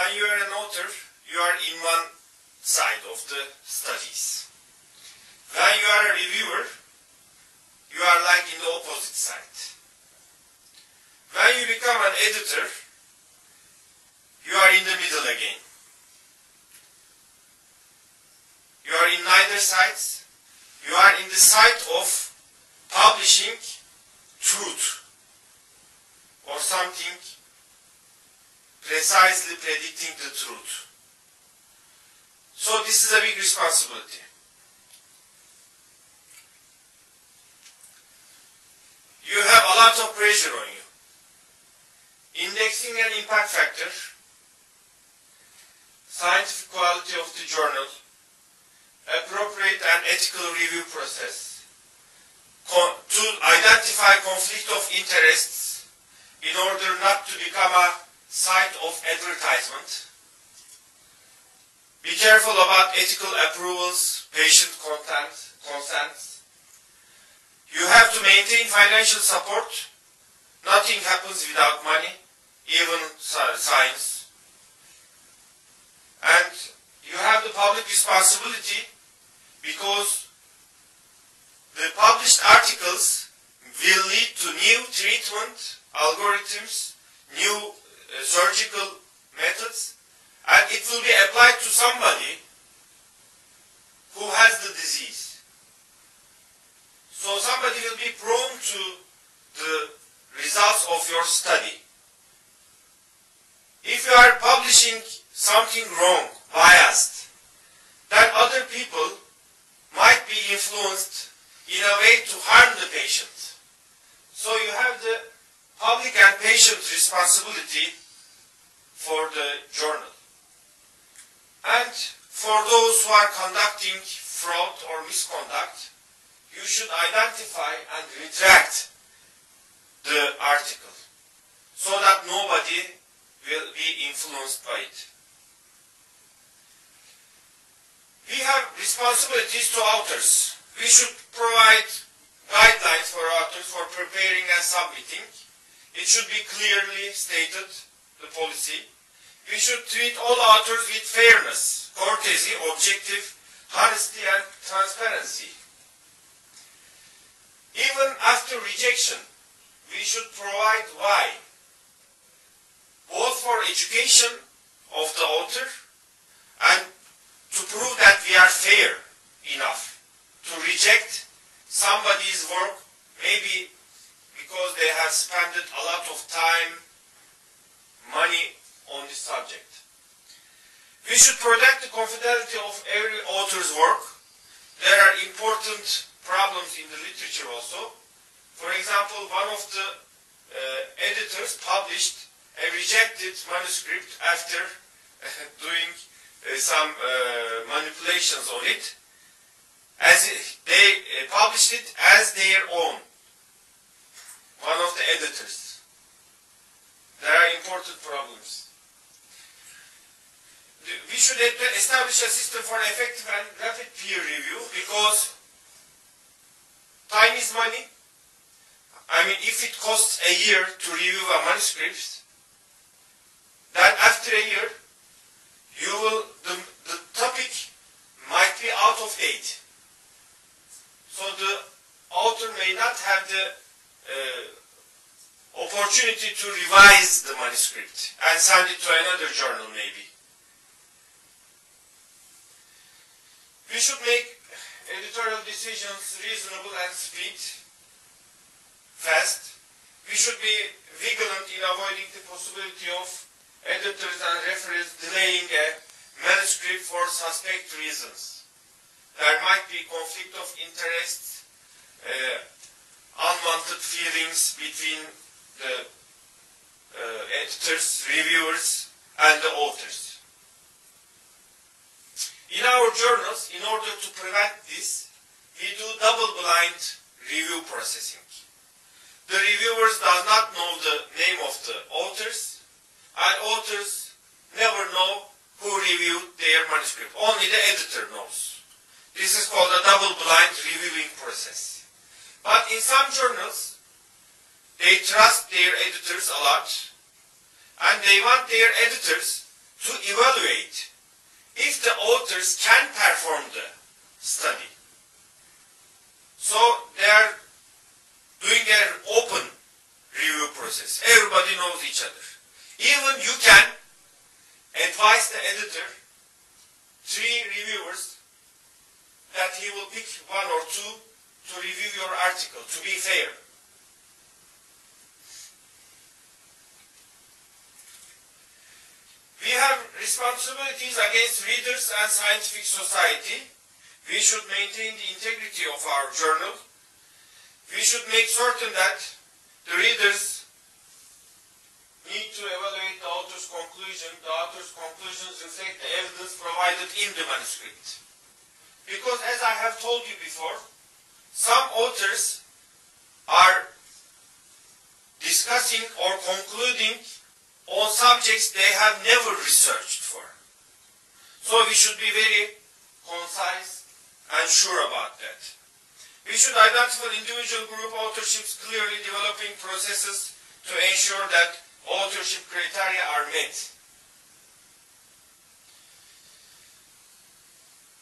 when you are an author, you are in one side of the studies. When you are a reviewer, you are like in the opposite side. When you become an editor, you are in the middle again. You are in neither sides. You are in the side of publishing truth or something precisely predicting the truth. So this is a big responsibility. You have a lot of pressure on you. Indexing and impact factor, scientific quality of the journal, appropriate and ethical review process, to identify conflict of interests in order not to become a site of advertisement. Be careful about ethical approvals, patient consents. You have to maintain financial support. Nothing happens without money, even science. And you have the public responsibility because the published articles will lead to new treatment algorithms, new surgical methods, and it will be applied to somebody who has the disease. So somebody will be prone to the results of your study. If you are publishing something wrong, biased, then other people might be influenced in a way to harm the patient. So you have the public and patient responsibility for the journal. And for those who are conducting fraud or misconduct, you should identify and retract the article so that nobody will be influenced by it. We have responsibilities to authors. We should provide guidelines for authors for preparing and submitting. It should be clearly stated, the policy. We should treat all authors with fairness, courtesy, objective, honesty and transparency. Even after rejection, we should provide why, both for education of the author and to prove that we are fair enough to reject somebody's work, maybe because they have spent a lot of time, money on this subject. We should protect the confidentiality of every author's work. There are important problems in the literature also. For example, one of the editors published a rejected manuscript after doing some manipulations on it, as they published it as their own, one of the editors. There are important problems. We should establish a system for effective and rapid peer review because time is money. I mean, if it costs a year to review a manuscript, then after a year, the topic might be out of date. So the author may not have the opportunity to revise the manuscript and send it to another journal maybe. We should make editorial decisions reasonable and speed, fast. We should be vigilant in avoiding the possibility of editors and referees delaying a manuscript for suspect reasons. There might be conflict of interest, unwanted feelings between the editors, reviewers, and the authors. In our journals, in order to prevent this, we do double-blind review processing. The reviewers does not know the name of the authors, and authors never know who reviewed their manuscript. Only the editor knows. This is called a double-blind reviewing process. But in some journals, they trust their editors a lot, and they want their editors to evaluate if the authors can perform the study. So they are doing an open review process. Everybody knows each other. Even you can advise the editor, 3 reviewers, that he will pick 1 or 2 to review your article, to be fair. We have responsibilities against readers and scientific society. We should maintain the integrity of our journal. We should make certain that the readers need to evaluate the author's conclusion. The author's conclusions reflect the evidence provided in the manuscript. Because as I have told you before, some authors are discussing or concluding on subjects they have never researched for. So we should be very concise and sure about that. We should identify individual group authorships, clearly developing processes to ensure that authorship criteria are met.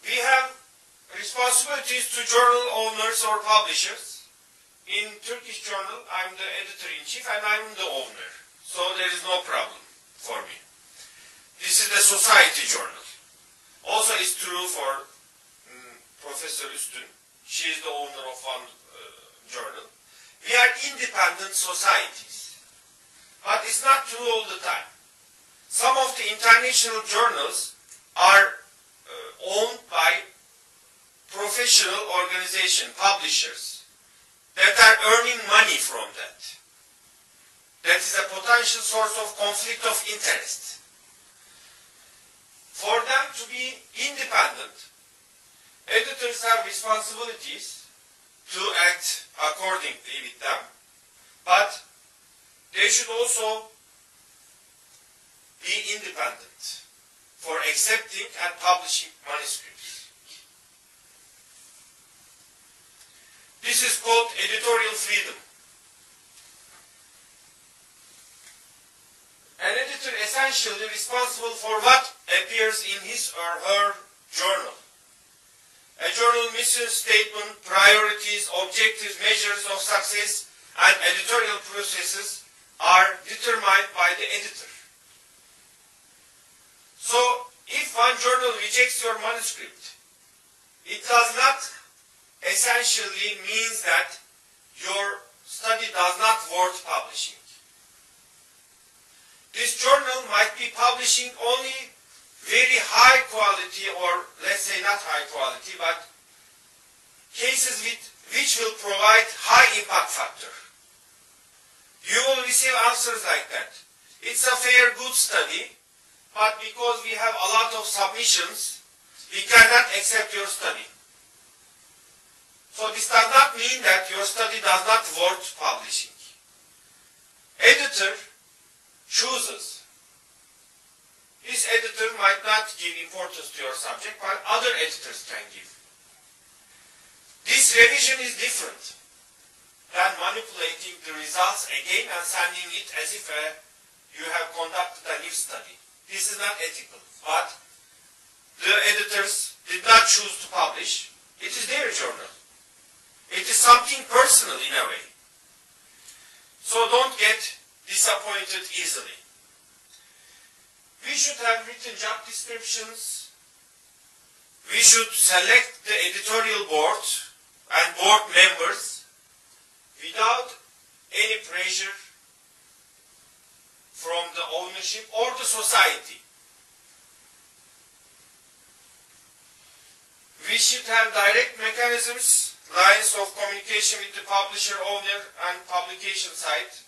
We have responsibilities to journal owners or publishers. In Turkish journal, I'm the editor-in-chief and I'm the owner. So there is no problem for me. This is the society journal. Also it's true for Professor Üstün. She is the owner of one journal. We are independent societies. But it's not true all the time. Some of the international journals are owned by professional organizations, publishers, that are earning money from that. That is a potential source of conflict of interest. For them to be independent, editors have responsibilities to act accordingly with them, but they should also be independent for accepting and publishing manuscripts. This is called editorial freedom. An editor is essentially responsible for what appears in his or her journal. A journal mission statement, priorities, objectives, measures of success, and editorial processes are determined by the editor. So, if one journal rejects your manuscript, it does not essentially mean that your study does not worth publishing. This journal might be publishing only very high quality, or let's say not high quality, but cases which will provide high impact factor. You will receive answers like that. It's a fair, good study, but because we have a lot of submissions, we cannot accept your study. So this does not mean that your study does not worth publishing. Editor chooses. This editor might not give importance to your subject, but other editors can give. This revision is different than manipulating the results again and sending it as if you have conducted a new study. This is not ethical, but the editors did not choose to publish. It is their journal. It is something personal in a way. So don't get disappointed easily. We should have written job descriptions. We should select the editorial board and board members without any pressure from the ownership or the society. We should have direct mechanisms, lines of communication with the publisher, owner, and publication site.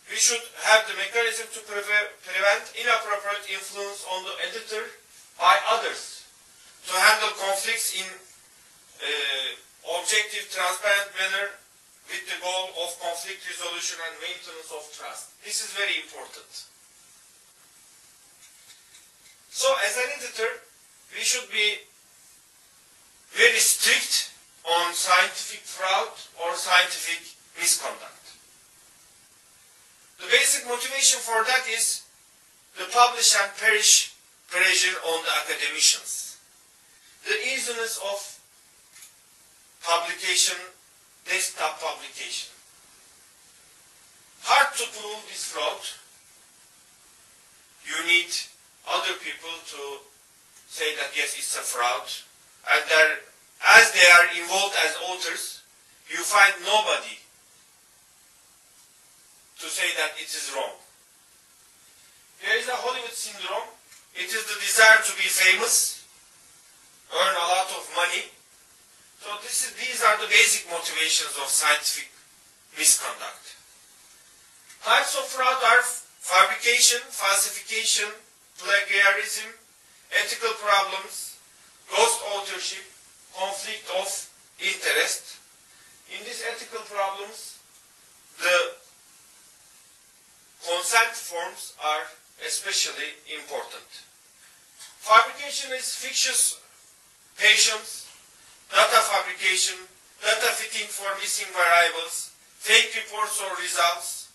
We should have the mechanism to prevent inappropriate influence on the editor by others, to handle conflicts in objective, transparent manner with the goal of conflict resolution and maintenance of trust. This is very important. So as an editor, we should be very strict on scientific fraud or scientific misconduct. The basic motivation for that is the publish and perish pressure on the academicians, the easiness of publication, desktop publication. Hard to prove this fraud. You need other people to say that yes, it's a fraud, and as they are involved as authors, you find nobody to say that it is wrong. There is a Hollywood syndrome. It is the desire to be famous, earn a lot of money. So these are the basic motivations of scientific misconduct. Types of fraud are fabrication, falsification, plagiarism, ethical problems, ghost authorship, conflict of interest. In these ethical problems, the consent forms are especially important. Fabrication is fictitious patients, data fabrication, data fitting for missing variables, fake reports or results,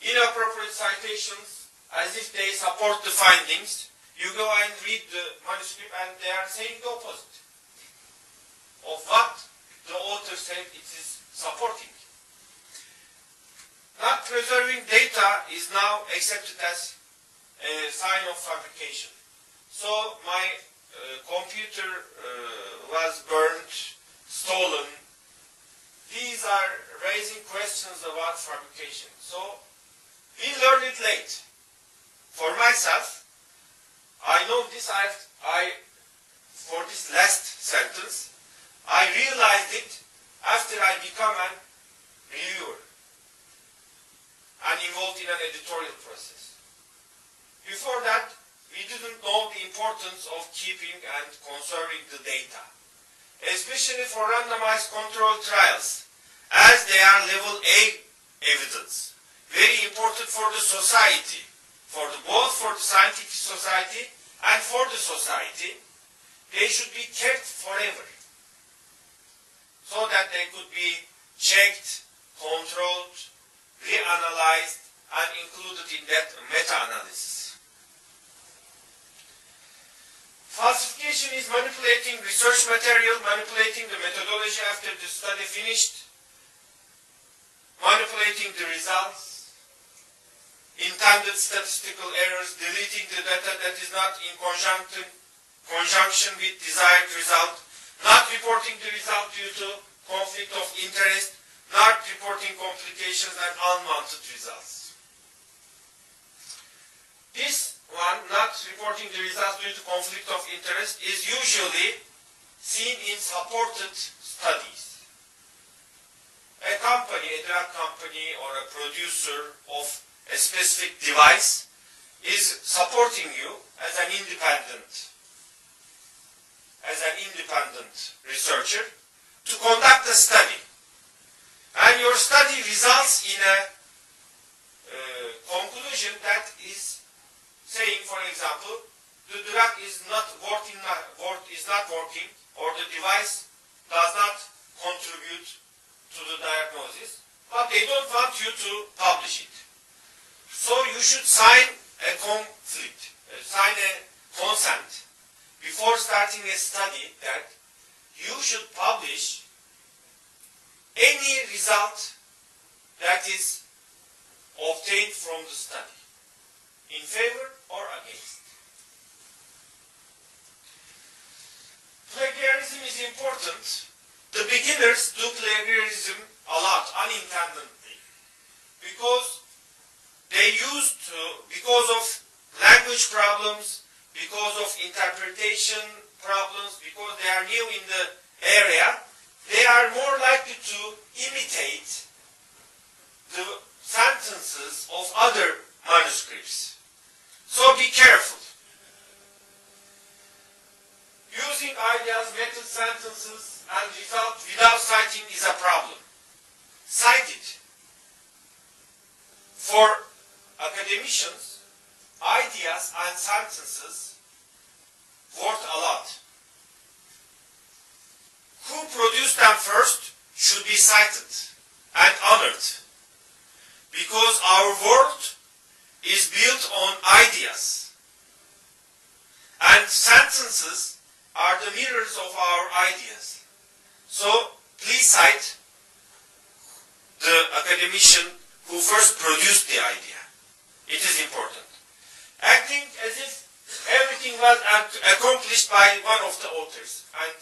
inappropriate citations as if they support the findings. You go and read the manuscript and they are saying the opposite of what the author said it is supporting. Not preserving data is now accepted as a sign of fabrication. So my computer was burnt, stolen. These are raising questions about fabrication. So we learned it late. For myself, I know this. For this last sentence, I realized it after I became a reviewer and involved in an editorial process. Before that, we didn't know the importance of keeping and conserving the data, especially for randomized controlled trials, as they are level A evidence. Very important for the society, both for the scientific society and for the society. They should be kept forever, so that they could be checked, controlled, reanalyzed, and included in that meta-analysis. Falsification is manipulating research material, manipulating the methodology after the study finished, manipulating the results, intended statistical errors, deleting the data that is not in conjunction with desired result, not reporting the result due to conflict of interest, not reporting complications and unwanted results. This one, not reporting the results due to conflict of interest, is usually seen in supported studies. A company, a drug company or a producer of a specific device is supporting you as an independent researcher to conduct a study. And your study results in a conclusion that is saying, for example, the drug is not working, or the device does not contribute to the diagnosis, but they don't want you to publish it. So you should sign a consent before starting a study that you should publish any result that is obtained from the study, in favor or against. Plagiarism is important. The beginners do plagiarism a lot, unintendedly, because because of language problems, because of interpretation problems, because they are new in the area, they are more likely to imitate the sentences of other manuscripts. So be careful. Using ideas, methods, sentences, and results without citing is a problem. Cite it. For academicians, ideas and sentences worth a lot. Who produced them first should be cited and honored, because our world is built on ideas. And sentences are the mirrors of our ideas. So please cite the academician who first produced the idea. It is important. Acting as if everything was accomplished by one of the authors and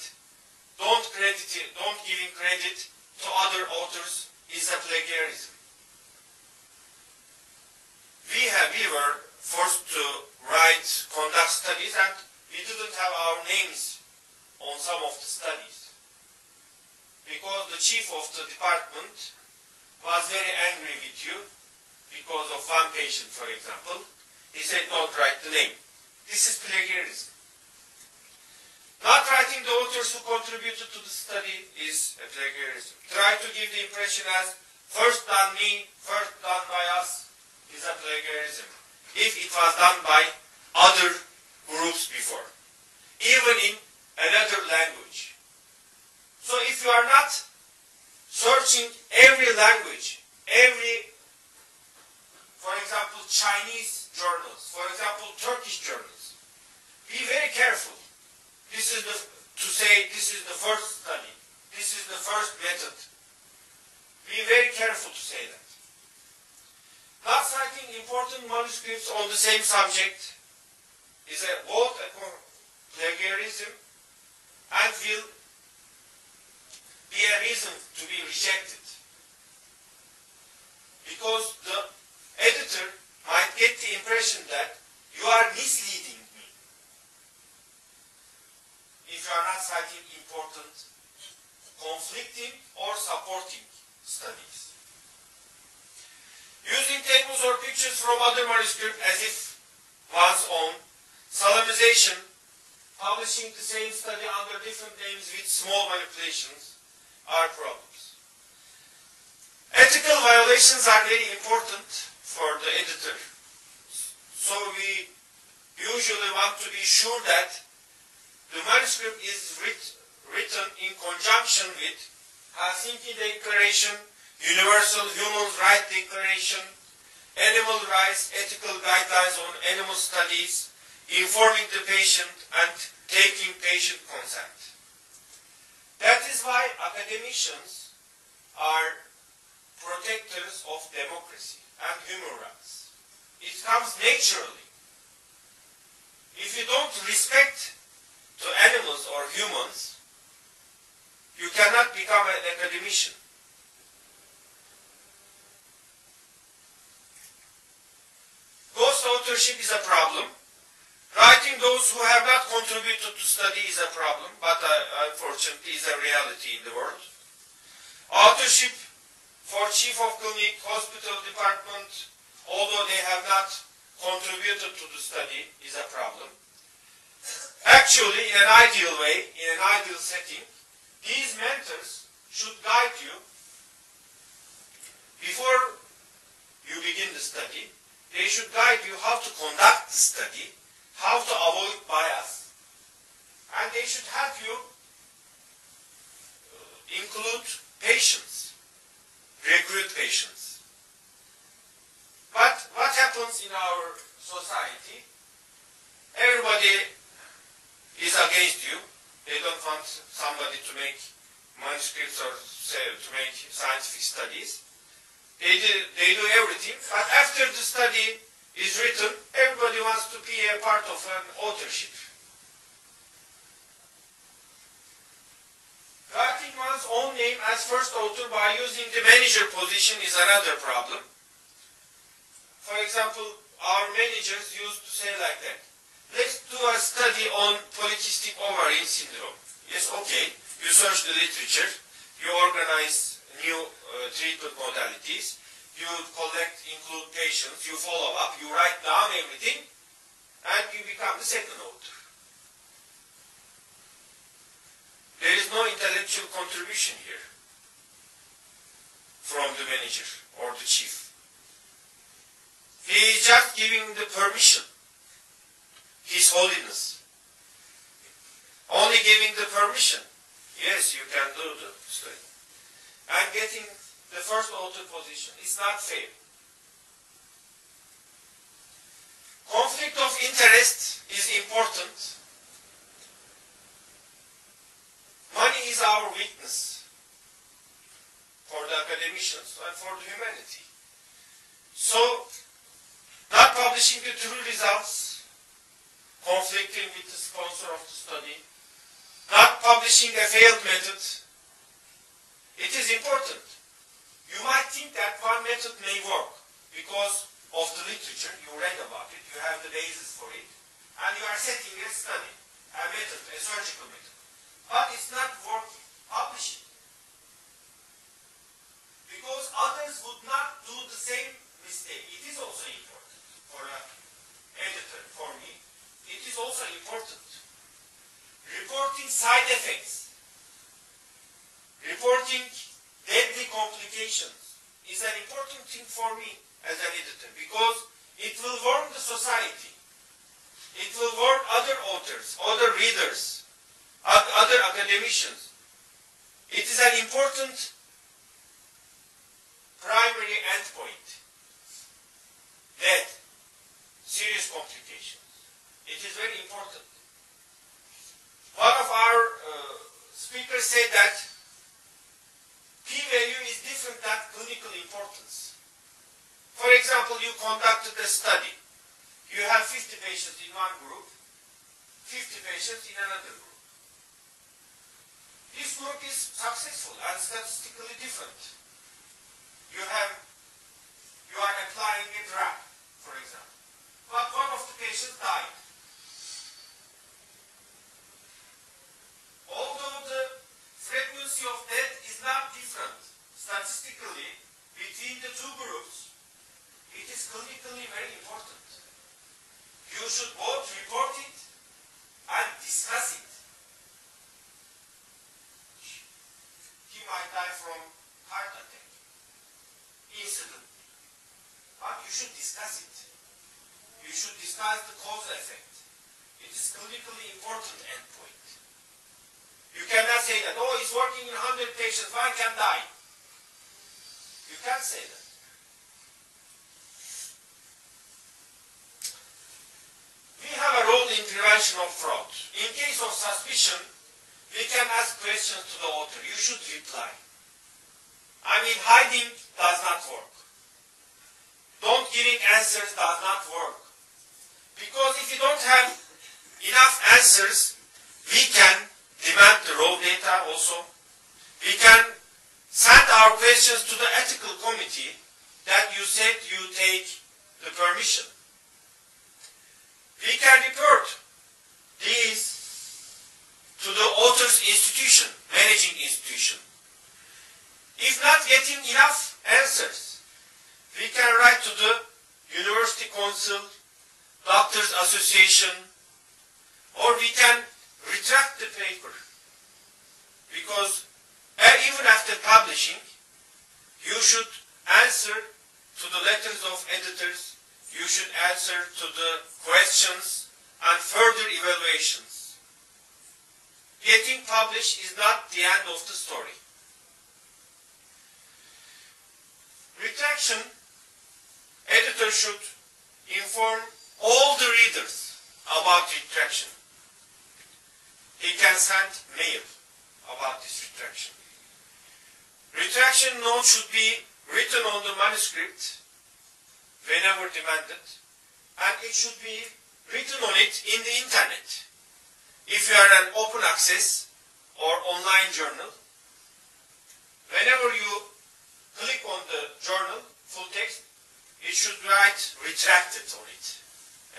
don't giving credit to other authors is a plagiarism. We were forced to conduct studies, and we didn't have our names on some of the studies because the chief of the department was very angry with you because of one patient, for example. He said, don't write the name. This is plagiarism. Not writing the authors who contributed to the study is a plagiarism. Try to give the impression as first done me, first done by us is a plagiarism. If it was done by other groups before, even in another language. So if you are not searching every language, for example, Chinese journals, for example, Turkish journals, be very careful. This is to say this is the first study, this is the first method. Be very careful to say that. Not citing important manuscripts on the same subject is both a plagiarism and will be a reason to be rejected. Because the editor might get the impression that you are misleading me if you are not citing important, conflicting or supporting studies. Using tables or pictures from other manuscripts as if one's own, solemnization, publishing the same study under different names with small manipulations are problems. Ethical violations are very important for the editor. So we usually want to be sure that the manuscript is written in conjunction with Helsinki Declaration, Universal Human Rights Declaration, Animal Rights Ethical Guidelines on Animal Studies, informing the patient and taking patient consent. That is why academicians are protectors of democracy and human rights. It comes naturally. If you don't respect to animals or humans, you cannot become an academician. Ghost authorship is a problem. Writing those who have not contributed to study is a problem, but unfortunately is a reality in the world. Authorship for chief of clinic, hospital department, although they have not contributed to the study, is a problem. Actually, in an ideal way, in an ideal setting, these mentors should guide you before you begin the study. They should guide you how to conduct the study, how to avoid bias, and they should help you include patients, recruit patients. But what happens in our society? Everybody is against you. They don't want somebody to make manuscripts or to make scientific studies. They do everything, but after the study is written, everybody wants to be a part of an authorship. Writing one's own name as first author by using the manager position is another problem. For example, our managers used to say like that, let's do a study on polycystic ovarian syndrome. Yes, okay, you search the literature, you organize new treatment modalities, you collect, include patients, you follow up, you write down everything, and you become the second author. There is no intellectual contribution here from the manager or the chief. He is just giving the permission, His Holiness. Only giving the permission. Yes, you can do the study. And getting the first author position is not fair. Conflict of interest is important. Money is our weakness for the academicians and for the humanity. So, not publishing the true results, conflicting with the sponsor of the study, not publishing a failed method, it is important. You might think that one method may work because of the literature, you read about it, you have the basis for it, and you are setting a study, a method, a surgical method. But it's not worth publishing. Because others would not do the same mistake. It is also important for an editor, for me. It is also important. Reporting side effects, reporting deadly complications is an important thing for me as an editor because it will warn the society. It will warn other authors, other readers, other academicians. It is an important primary endpoint. Death, serious complications. It is very important. One of our speakers said that p-value is different than clinical importance. For example, you conducted a study. You have 50 patients in one group, 50 patients in another group. This group is successful and statistically different. You are applying a drug, for example. But one of the patients died. Although the frequency of death is not different statistically between the two groups, it is clinically very important. You should both report it and discuss it. He might die from heart attack, incident. But you should discuss it. You should discuss the cause effect. It is clinically important endpoint. You cannot say that, oh, it's working in 100 patients, one can die. You can't say that. We have a role in prevention of fraud. In case of suspicion, we can ask questions to the author. You should reply. I mean, hiding does not work. Don't giving answers does not work. Because if you don't have enough answers, we can demand the raw data also. We can send our questions to the ethical committee that you said you take the permission. We can report these to the author's institution, managing institution. If not getting enough answers, we can write to the University Council, Doctors Association, or we can retract the paper. Because even after publishing, you should answer to the letters of editors, you should answer to the questions and further evaluations. Getting published is not the end of the story. Retraction, editor should inform all the readers about retraction. He can send mail about this retraction. Retraction note should be written on the manuscript whenever demanded, and it should be written on it in the internet. If you are an open access or online journal, whenever you click on the journal, full text, it should write retracted on it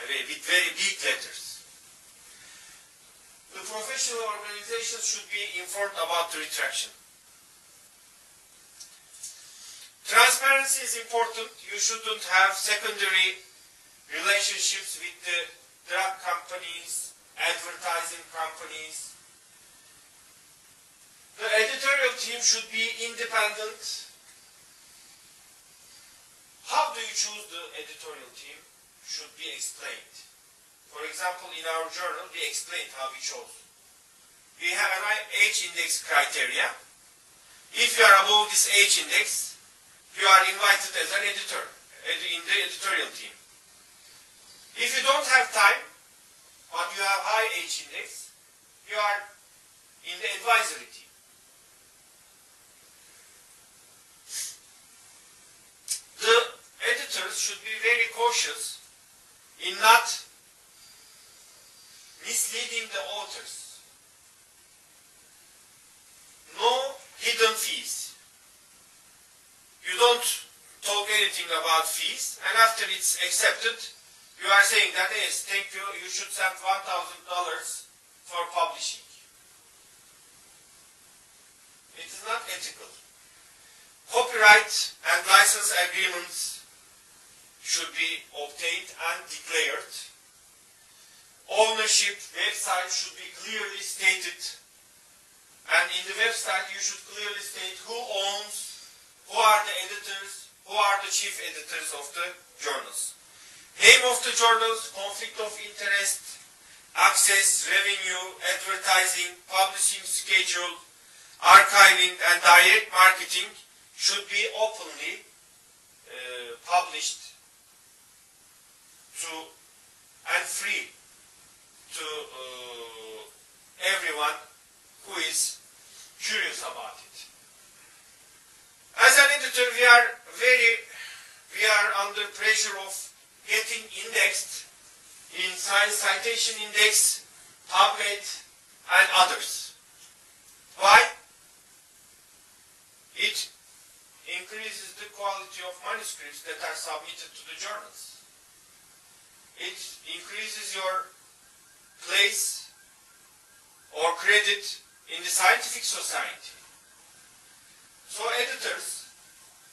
with very big letters. The professional organizations should be informed about the retraction. Transparency is important. You shouldn't have secondary relationships with the drug companies, advertising companies. The editorial team should be independent. How do you choose the editorial team? Should be explained. For example, in our journal, we explained how we chose. We have an age index criteria. If you are above this age index, you are invited as an editor in the editorial team. If you don't have time, but you have high H index, you are in the advisory team. The editors should be very cautious in not misleading the authors. No hidden fees. You don't talk anything about fees, and after it's accepted, you are saying that, yes, thank you, you should send $1,000 for publishing. It is not ethical. Copyright and license agreements should be obtained and declared. Ownership website should be clearly stated, and in the website you should clearly state who owns, who are the editors, who are the chief editors of the journals. Name of the journals, conflict of interest, access, revenue, advertising, publishing schedule, archiving, and direct marketing should be openly published and free to everyone who is curious about it. As an editor, we are under pressure of getting indexed in Science Citation Index, PubMed, and others. Why? It increases the quality of manuscripts that are submitted to the journals. It increases your place or credit in the scientific society. So editors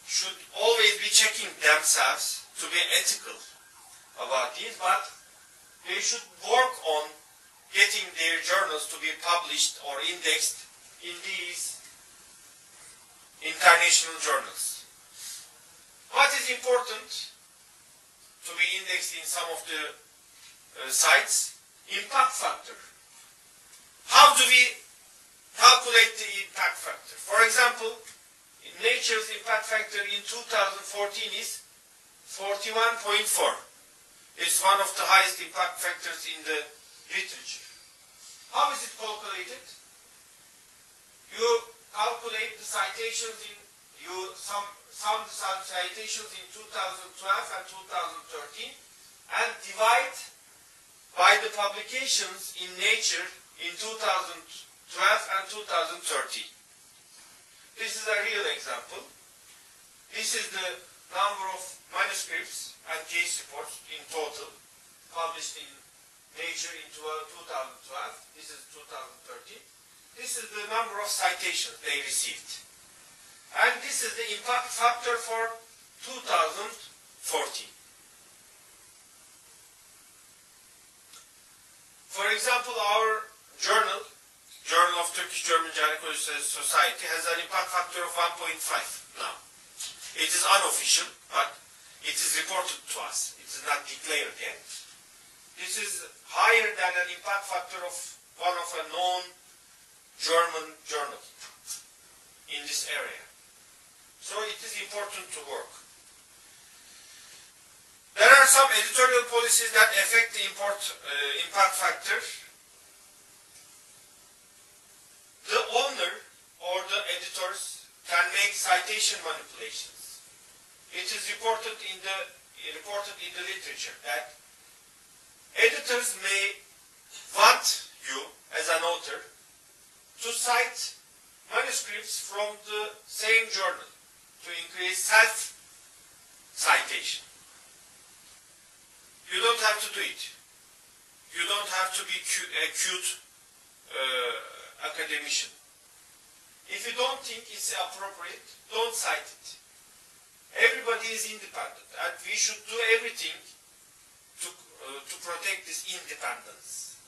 should always be checking themselves to be ethical about this, but they should work on getting their journals to be published or indexed in these international journals. What is important to be indexed in some of the sites? Impact factor. How do we calculate the impact factor? For example, Nature's impact factor in 2014 is 41.4. It's one of the highest impact factors in the literature. How is it calculated? You calculate the citations in some citations in 2012 and 2013 and divide by the publications in Nature in 2012 and 2013. This is a real example. This is the number of manuscripts and case reports in total published in Nature in 2012. This is 2013. This is the number of citations they received. And this is the impact factor for 2014. For example, our journal, Journal of Turkish-German Gynecological Society, has an impact factor of 1.5 now. It is unofficial, but it is reported to us. It is not declared yet. This is higher than an impact factor of one of a known German journal in this area. So it is important to work. There are some editorial policies that affect the impact factor. The owner or the editors can make citation manipulations. It is reported in the literature that editors may want you as an author to cite manuscripts from the same journal to increase self-citation. You don't have to do it. You don't have to be a cute academician. If you don't think it's appropriate, don't cite it. Everybody is independent, and we should do everything to protect this independence.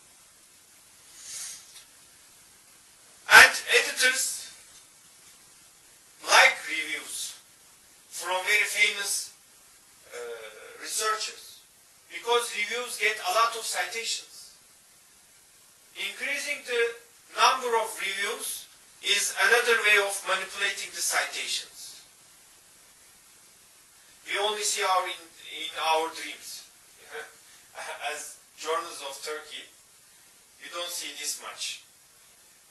And editors like reviews from very famous researchers, because reviews get a lot of citations. Increasing the number of reviews is another way of manipulating the citations. We only see in our dreams. as journals of Turkey, you don't see this much.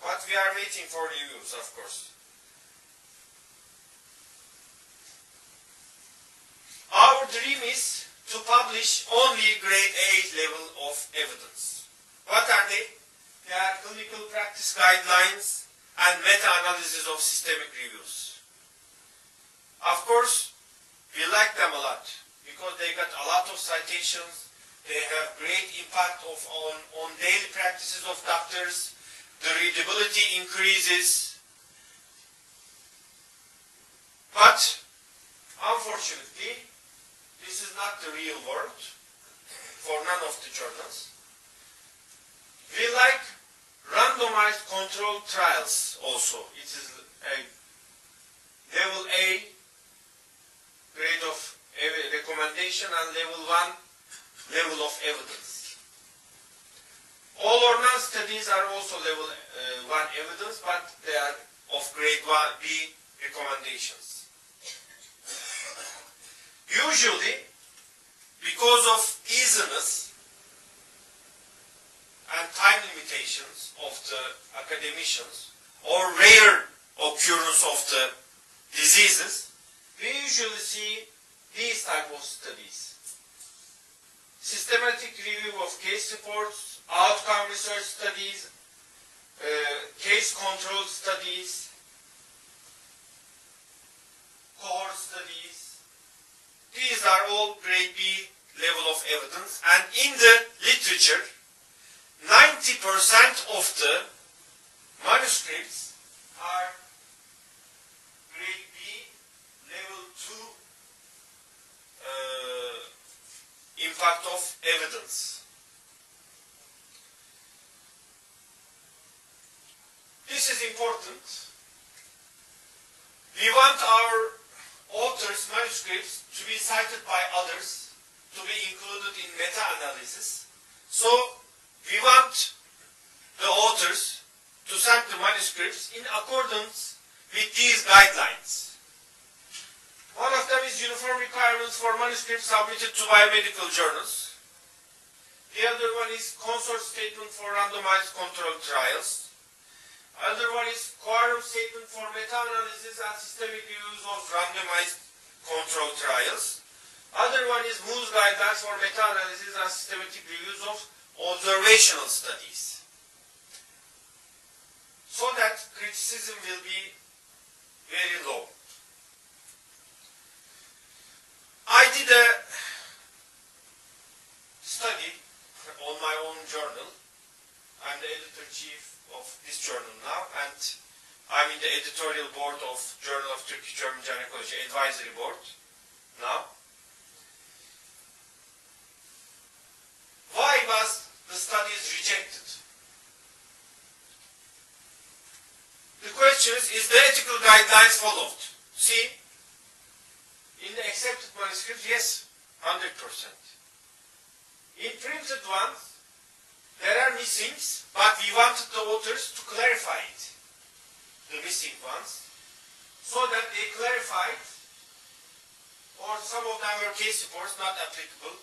But we are waiting for reviews, of course. Our dream is to publish only grade A level of evidence. What are they? They are clinical practice guidelines and meta-analysis of systemic reviews. Of course, we like them a lot because they got a lot of citations. They have great impact on daily practices of doctors. The readability increases. But unfortunately, this is not the real world for none of the journals. We like randomized controlled trials also. It is a level A grade of recommendation and level 1 level of evidence. All or none studies are also level 1 evidence, but they are of grade 1B recommendations. Usually, because of easiness and time limitations of the academicians or rare occurrence of the diseases, we usually see these type of studies. Systematic review of case reports, outcome research studies, case control studies, cohort studies. These are all grade B level of evidence, and in the literature, 90% of the manuscripts are grade B level 2 impact of evidence. This is important. We want our authors' manuscripts to be cited by others, to be included in meta-analysis. So we want the authors to send the manuscripts in accordance with these guidelines. One of them is uniform requirements for manuscripts submitted to biomedical journals. The other one is consort statement for randomized controlled trials. Other one is quorum statement for meta-analysis and systemic reviews of randomized controlled trials. Other one is Moose guidelines for meta-analysis and systematic reviews of observational studies. So that criticism will be very low. I did a study on my own journal. I'm the editor-chief of this journal now, and I'm in the editorial board of Journal of Turkish-German Gynecology Advisory Board now. Why was the studies rejected? The question is the ethical guidelines followed? See, in the accepted manuscripts, yes, 100%. In printed ones, there are missings, but we wanted the authors to clarify it, the missing ones, so that they clarified, or some of them were case reports, not applicable,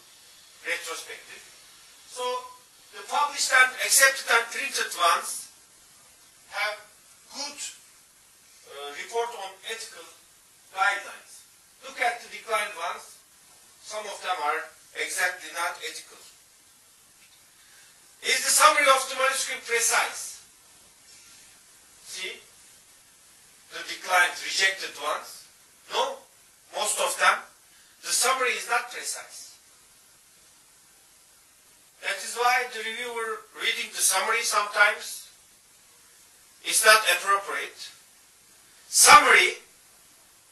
retrospective. So the published and accepted and printed ones have good report on ethical guidelines. Look at the declined ones, some of them are exactly not ethical. Is the summary of the manuscript precise? See, the declined, rejected ones. No, most of them, the summary is not precise. That is why the reviewer reading the summary sometimes is not appropriate. Summary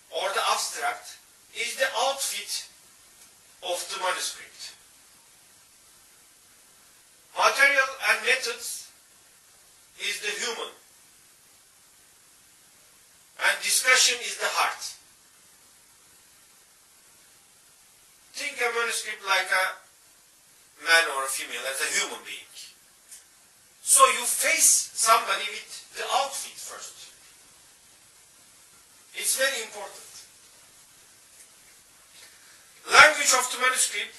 or the abstract is the outfit of the manuscript. Material and methods is the human, and discussion is the heart. Think a manuscript like a man or a female as a human being. So you face somebody with the outfit first. It's very important. Language of the manuscript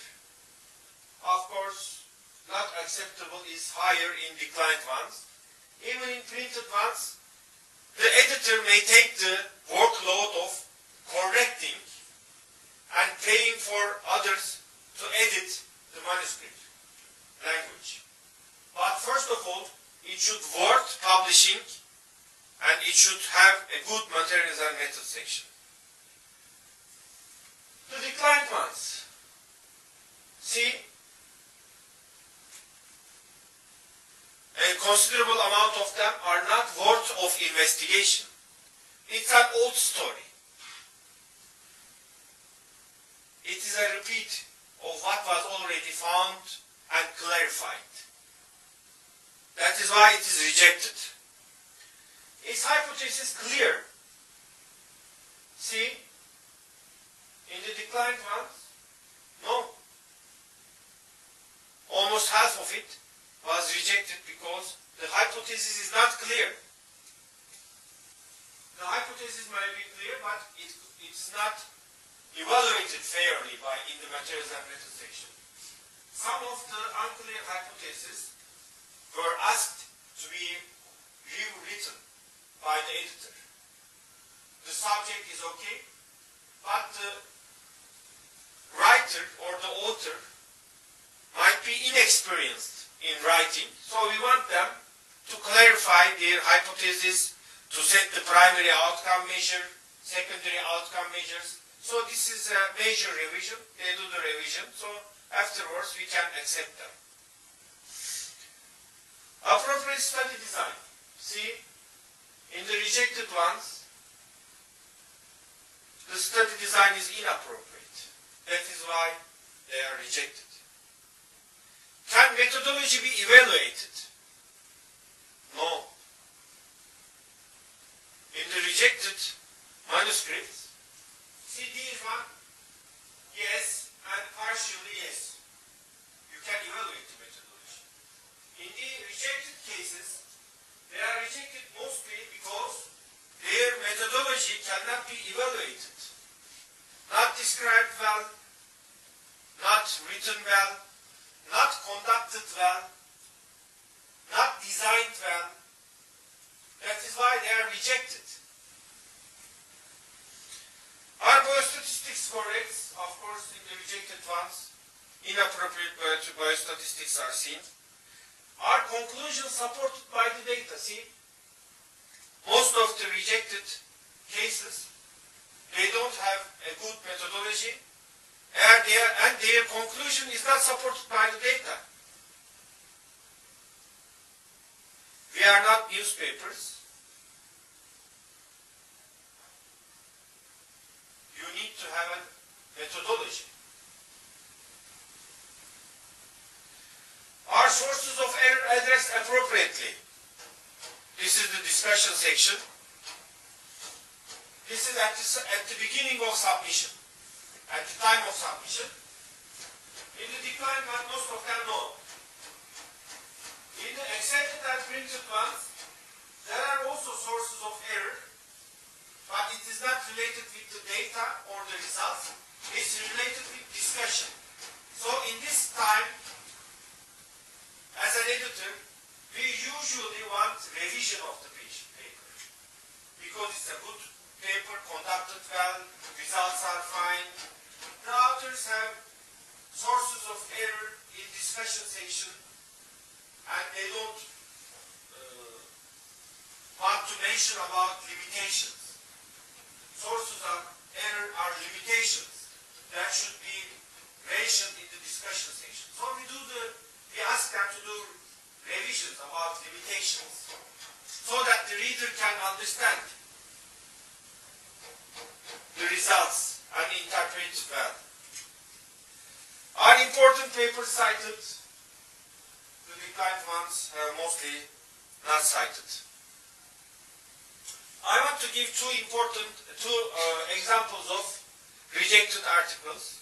of course, not acceptable is higher in declined ones. Even in printed ones, the editor may take the workload of correcting and paying for others to edit the manuscript language. But first of all, it should worth publishing and it should have a good materials and methods section. The declined ones. See, a considerable amount of them are not worth of investigation. It's an old story. It is a repeat of what was already found and clarified. That is why it is rejected. Is hypothesis clear? See, in the declined ones, no. Almost half of it was rejected because the hypothesis is not clear. The hypothesis may be clear, but it's not evaluated fairly in the materials and methods section. Some of the unclear hypotheses were asked to be rewritten by the editor. The subject is okay, but the writer or the author might be inexperienced in writing, so we want them to clarify their hypothesis, to set the primary outcome measure, secondary outcome measures. So this is a major revision. They do the revision, so afterwards we can accept them. Appropriate study design. See, in the rejected ones, the study design is inappropriate. That is why they are rejected. Can methodology be evaluated? No. In the rejected manuscripts, see these one, yes, and partially yes. You can evaluate the methodology. In the rejected cases, they are rejected mostly because their methodology cannot be evaluated. Not described well, not written well, not conducted well, not designed well. That is why they are rejected. Are biostatistics correct? Of course, in the rejected ones, inappropriate biostatistics are seen. Are conclusions supported by the data? See, most of the rejected cases, they don't have a good methodology, and their conclusion is not supported by the data. We are not newspapers. You need to have a methodology. Are sources of error addressed appropriately? This is the discussion section. This is at the beginning of submission, at the time of submission. In the declined one, most of them no. In the accepted and printed ones, there are also sources of error, but it is not related with the data or the results. It's related with discussion. So in this time, as an editor, we usually want revision of the paper because it's a good paper, conducted well, results are fine. The authors have sources of error in discussion section, and they don't want to mention about limitations. Sources of error are limitations that should be mentioned in the discussion section. So we ask them to do revisions about limitations so that the reader can understand the results and interpret well. Are important papers cited? The declined ones are mostly not cited. I want to give two examples of rejected articles.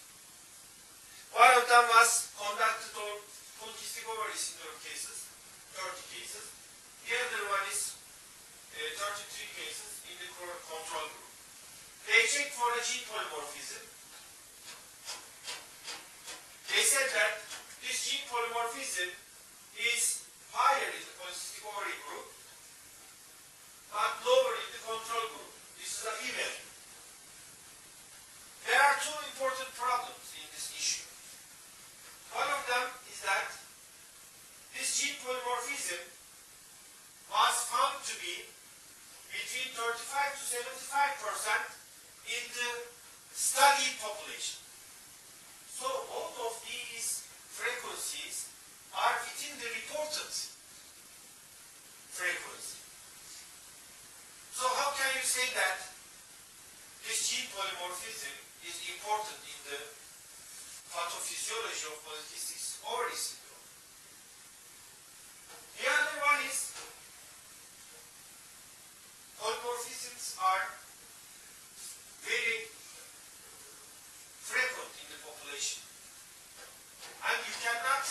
One of them was conducted on polycystic ovary syndrome cases, 30 cases. The other one is 33 cases in the control group. They checked for a gene polymorphism. They said that this gene polymorphism is higher in the polycystic ovary group, but lower in the control group. This is a female. There are two important problems in this issue. One of them is that this gene polymorphism was found to be between 35 to 75% in the studied population. So both of these frequencies are within the reported frequency. So how can you say that this gene polymorphism is important in the pathophysiology of polycystic ovary syndrome? The other one is polymorphisms are very frequent in the population. And you cannot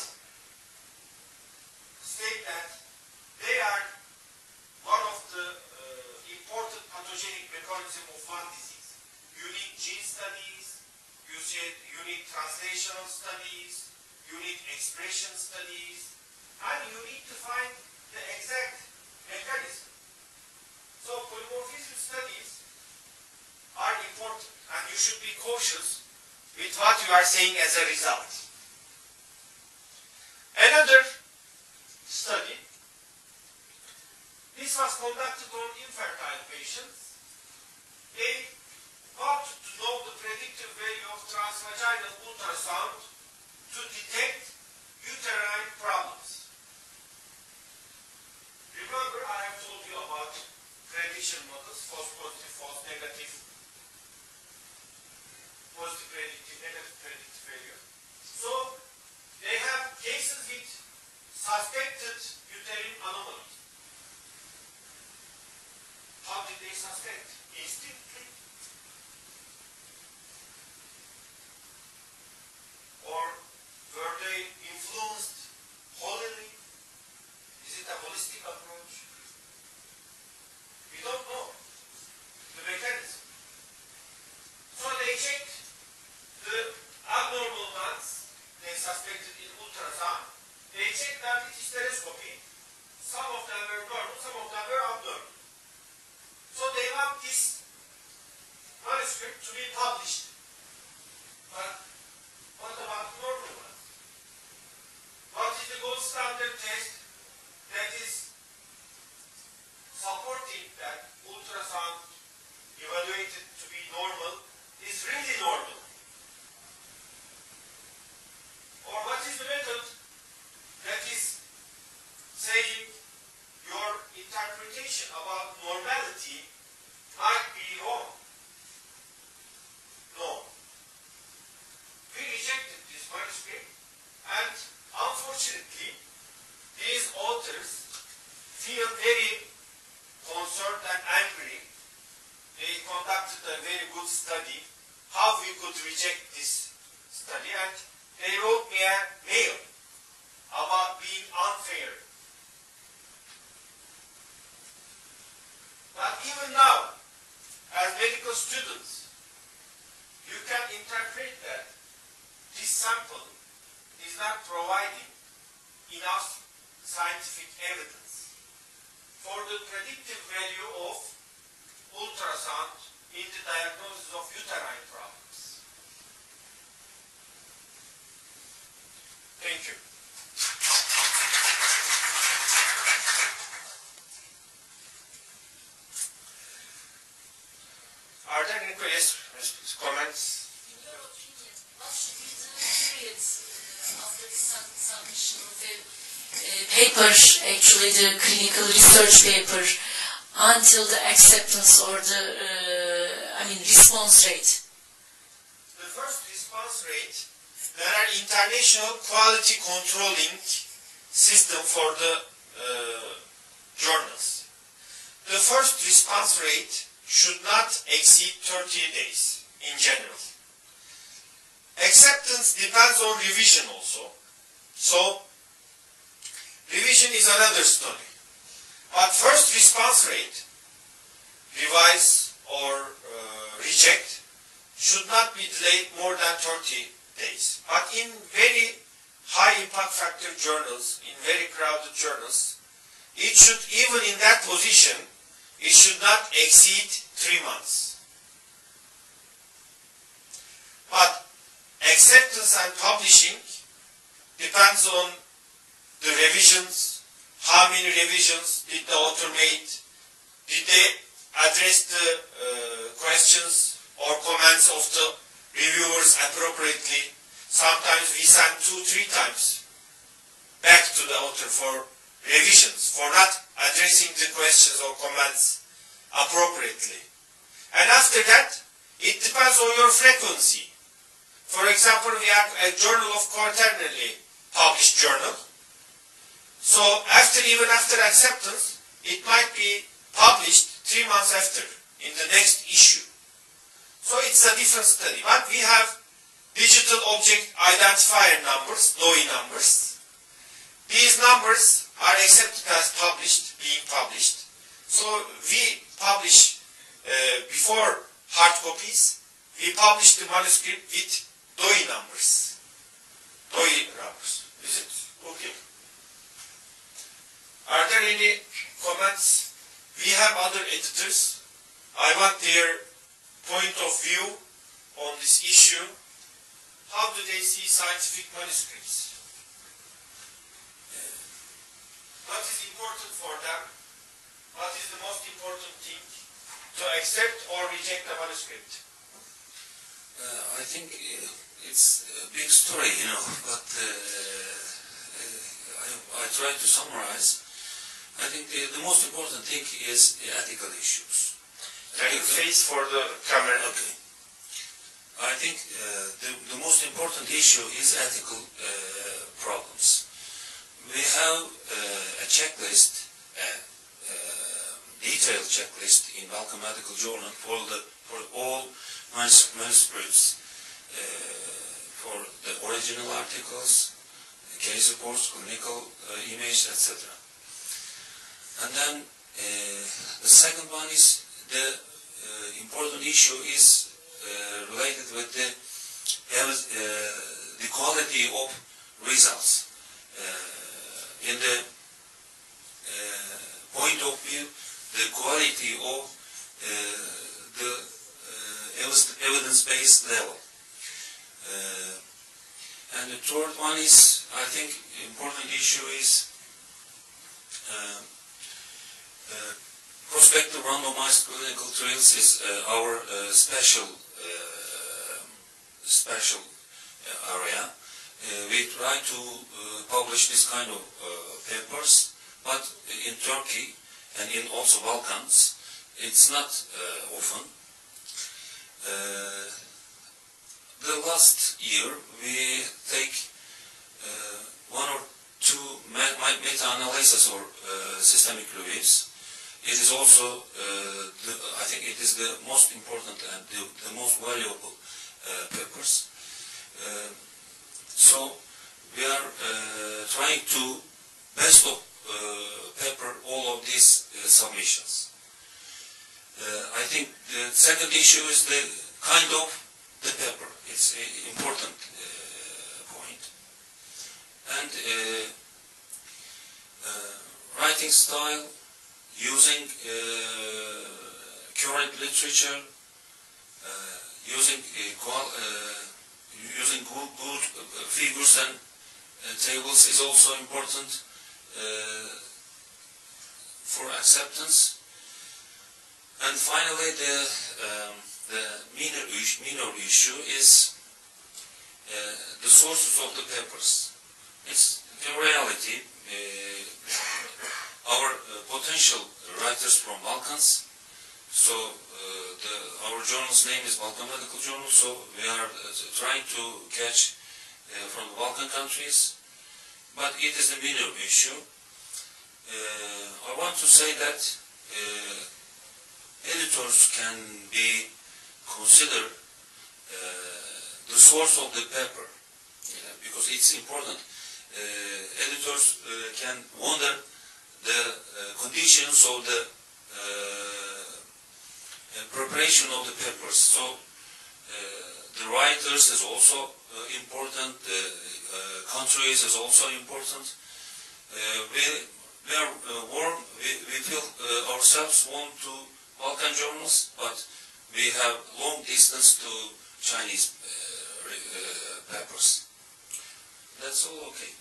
state that they are one of the important pathogenic mechanisms of one disease. You need gene studies, you need translational studies, you need expression studies, and you need to find the exact mechanism. So polymorphism studies are important, and you should be cautious with what you are saying as a result. Another study, this was conducted on infertile patients. They wanted to know the predictive value of transvaginal ultrasound to detect uterine problems. Remember, I have told you about prediction models, false positive, false negative, positive predictive, negative predictive value. So they have cases with suspected uterine anomalies. How did they suspect? Instantly? Or were they influenced wholly? Is it a holistic approach? We don't know the mechanism. So they checked the abnormal ones they suspected in ultrasound. They checked them with hysteroscopy. Some of them were normal, some of them were abnormal. So they want this manuscript to be published. But what about normal ones? What is the gold standard test that is supporting that ultrasound evaluated to be normal is really normal? Or what is the method that is saying your interpretation about normality might be wrong? No. We rejected this manuscript, and unfortunately these authors feel very concerned and angry. They conducted a very good study, how we could reject this study, and they wrote me a mail about being unfair. But even now, as medical students, you can interpret that this sample is not providing enough scientific evidence for the predictive value of ultrasound in the diagnosis of uterine problems. Thank you. Are there any questions, comments? In your opinion, what should be the period after the submission of the paper, actually the clinical research paper, until the acceptance or the, response rate? The first response rate, there are international quality controlling system for the journals. The first response rate should not exceed 30 days in general. Acceptance depends on revision also. So, revision is another story. But first response rate, revise or reject, should not be delayed more than 30 days. But in very high impact factor journals, in very crowded journals, it should, even in that position, it should not exceed 3 months. But acceptance and publishing depends on the revisions, how many revisions did the author make, did they address the questions or comments of the reviewers appropriately. Sometimes we send 2-3 times back to the author for revisions, for not addressing the questions or comments appropriately. And after that, it depends on your frequency. For example, we have a journal of quaternary published journal. So even after acceptance, it might be published 3 months after in the next issue. So it's a different study. But we have digital object identifier numbers, DOI numbers. These numbers are accepted as published, being published. So we publish before hard copies, we publish the manuscript with DOI numbers. DOI numbers. Is it okay? Are there any comments? We have other editors. I want their point of view on this issue. How do they see scientific manuscripts? What is important for them? What is the most important thing? To accept or reject the manuscript? I think it's a big story, but I try to summarize. I think the most important thing is the ethical issues. Can you face for the camera? Okay. I think the most important issue is ethical problems. We have a checklist, detailed checklist in Balkan Medical Journal for all manuscripts, for the original articles, case reports, clinical image, etc. And then the second one is the important issue is related with the quality of results. In the point of view, the quality of the evidence-based level. And the third one is, I think, important issue is prospective randomized clinical trials is our special area. We try to publish this kind of papers, but in Turkey and in also Balkans, it's not often. The last year we take 1 or 2 meta-analysis or systemic reviews. It is also, I think it is the most important and the most valuable papers. So we are trying to best of paper all of these submissions. I think the second issue is the kind of the paper. It's an important point. And writing style, using current literature, using good figures and tables is also important for acceptance. And finally, the minor issue is the sources of the papers. It's in reality our potential writers from Balkans. So our journal's name is Balkan Medical Journal. So we are trying to catch from the Balkan countries, but it is a minor issue. I want to say that editors can be considered the source of the paper, because it's important. Editors can wonder the conditions of the preparation of the papers. So the writers is also important, the countries is also important. We feel ourselves warm to Balkan journals, but we have long distance to Chinese papers. That's all okay.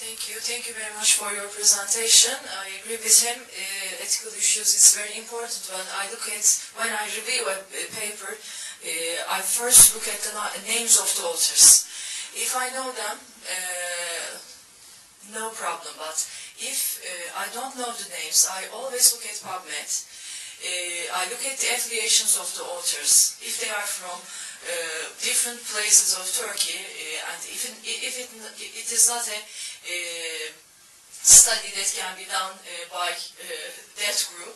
Thank you very much for your presentation. I agree with him. Ethical issues is very important. When I review a paper, I first look at the names of the authors. If I know them, no problem. But if I don't know the names, I always look at PubMed. I look at the affiliations of the authors. If they are from different places of Turkey, and even if it is not a study that can be done by that group,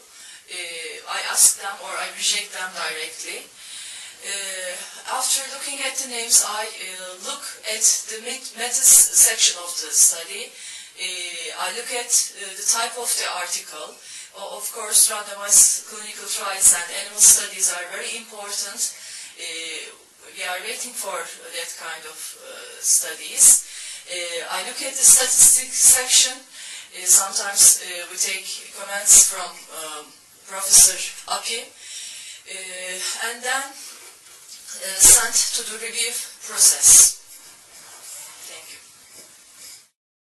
I ask them or I reject them directly. After looking at the names, I look at the methods section of the study. I look at the type of the article. Of course, randomized clinical trials and animal studies are very important. We are waiting for that kind of studies. I look at the statistics section. Sometimes we take comments from Professor Api, and then sent to the review process.